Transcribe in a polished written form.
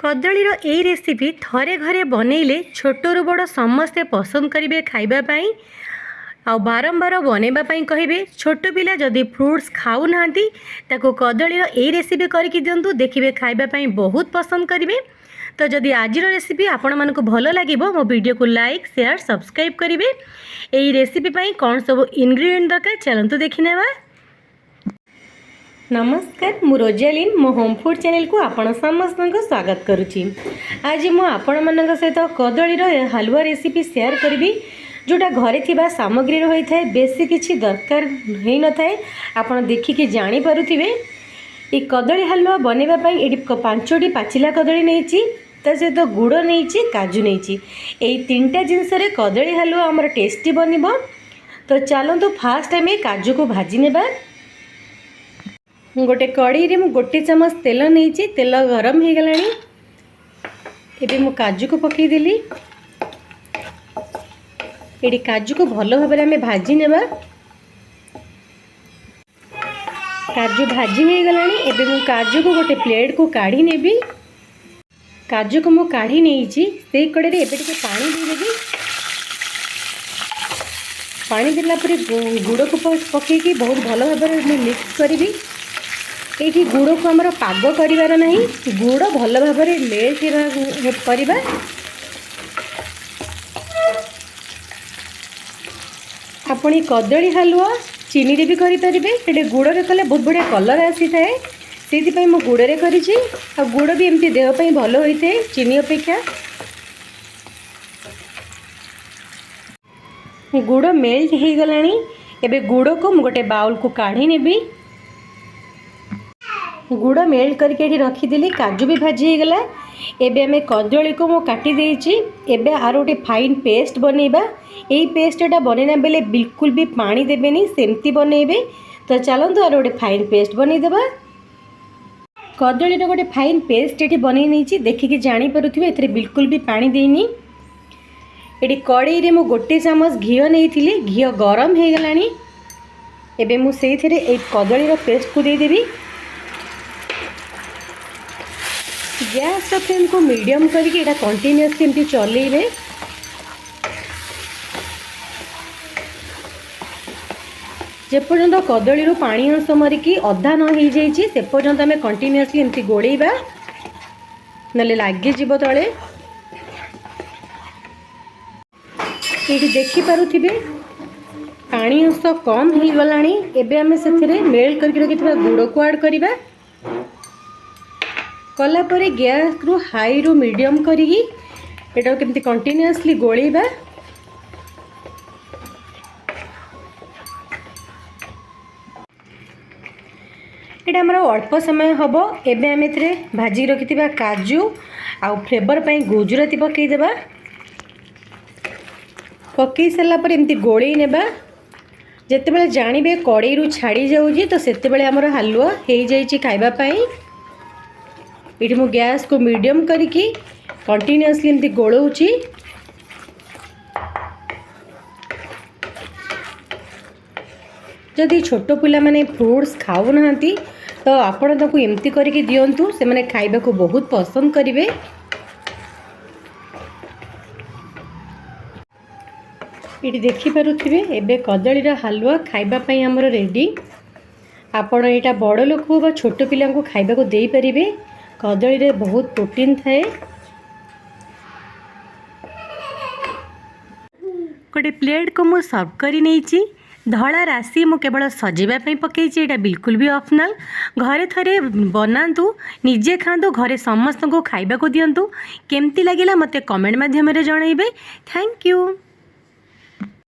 कदलीर यही रेसिपी थरे घरे बनइले छोटरू बड़ समस्ते पसंद करेंगे खाइबापी आ बारंबार बनवाई कहे। छोट पिला जदि फ्रुट्स खाऊ ना ताको कदलीर यही रेसिपी करके दिंतु देखिए खाइबापी बहुत पसंद करेंगे। तो जदि आज रेसिपी आपण मानक भल लगे मो वीडियो को लाइक शेयर सब्सक्राइब करेंगे। यही रेसिपी कौन सब इनग्रेडिएंट दरकार चलतु देखने। नमस्कार मु रोजालिन मो होम फूड चैनल को आपण समस्त स्वागत करुच्ची। आज मु आपण मान सहित कदलीर हलवा रेसिपी शेयर करी जोटा घरे थिबा सामग्री रही थाए बेसी किछि दरकार हो न थाए। आपण देखिके जानि पारुथिबे ए कदली हलवा बनेबा पई एडी 5टी पाचिला कदली नेछि ता सहित गुड़ नेछि काजू नेछि। एई तीनटा जिंस रे कदली हलवा हमर टेस्टी बनिबो। तो चलंतु फास्ट आमे काजू को भाजी नेबा। गोटे कड़ी रे मु गोटे चमच तेल नेछि। तेल गरम हो गलानी एबे मु काजू को पकई देली। एडी काजू को भल भाव में भाजी नेबा। काजू भाजी हो गलानी एबे मु काजू को गोटे प्लेट को काढ़ी नेबी। काजू को मु काढ़ी नेइछि से कड़े रे एबे टिके पानी दे देबी। पानी देला परे गुड़ को पकई की बहुत भल भाव में मिक्स करी। ये गुड़ को आमर पाग करार ना गुड़ भल भाव में मेल्ट करवा। आपणी कदली हलवा चीनी रे भी करें गुड़ रे कले बहुत बढ़िया कलर आसी थाए से मु गुड़ रे करी। गुड़ भी एमती देहपाई भल होता है चीनी अपेक्षा। गुड़ मेल्ट हो गलानी एबे गुड़ को मु गोटे बाउल को काढ़ी नेबी। गुड़ मेल्ट करके रखीदेली। काजू भी भाजी हो गला। एबे हमें कदली को मु काटी देइछि। एबे आर गोटे फाइन पेस्ट बनैबा। यही पेस्टा बनैना बेले बिल्कुल भी पानी देबेनी सेमती बनैबे। तो चलतु आर गोटे फाइन पेस्ट बनईदेबा। कदलीर गोटे फाइन पेस्ट ये बनई नहीं देखिए जानी पारुथिबे एथरे बिल्कुल भी पानी देनी। ये कड़ई रे मु गोटे चामच घी नहीं घी गरम हो गलानी एबे मु सेइथिरे ए कदलीर पेस्ट को देदेबी। गैस फ्लेम को मीडियम करके कंटिन्यूअसली एमती चलेबे। जेपर्यंत कदली पानी अंश मरिकी अधा न हो जाइए से पर्यंत आम कंटिन्यूअसली एमती गोड़ेबा नले लगे जीव तले। ये देखी पारुथिबे पानी अंश कम हो गलानी। एबे आमे सेथिरे मेल्ट करके रखिथिबा गुड़ को ऐड करिबा। कला परे गैस रु हाई रु मीडियम करी एटा केमती कंटिन्यूअसली गोळेबा। एटा हमर अल्प समय हबो। एबे आमे एथरे भाजी रखिथिबा काजू आ फ्लेवर पई गुजराती पकई देबा। पकई सला पर एमती गोळेई नेबा। जेतेबेले जानिबे कड़ई रु छाड़ी जाउजी तो सेतेबेले हमर हलवा हेई जाईची खाइबा पई। ये मु गैस को मीडियम करके कंटिन्यूअसली एमती गोलौची। जदि छोट पिला माने फ्रूट्स खाऊ ना तो आपण ताकू एमती करके दियंतु से माने खाइबा को बहुत पसंद करिवे। ये देखि पारुथिबे एबे कदलीर हलवा खाइबा पई हमर रेडी। आपण एटा बड़ लोक बा छोट पिला को खाइबा को देई परिबे। कदली रे बहुत प्रोटीन थाए। गोटे प्लेट को मु सर्व करी नहीं। धला राशि मु केवल सजाइवाई पकई। एटा बिल्कुल भी ऑप्शनल। घरे थरे बनातु निजे खातु घरे समस्त को खाइबा को दिंतु। केमती लगिला मते कमेंट माध्यम रे जणाइबे। Thank you.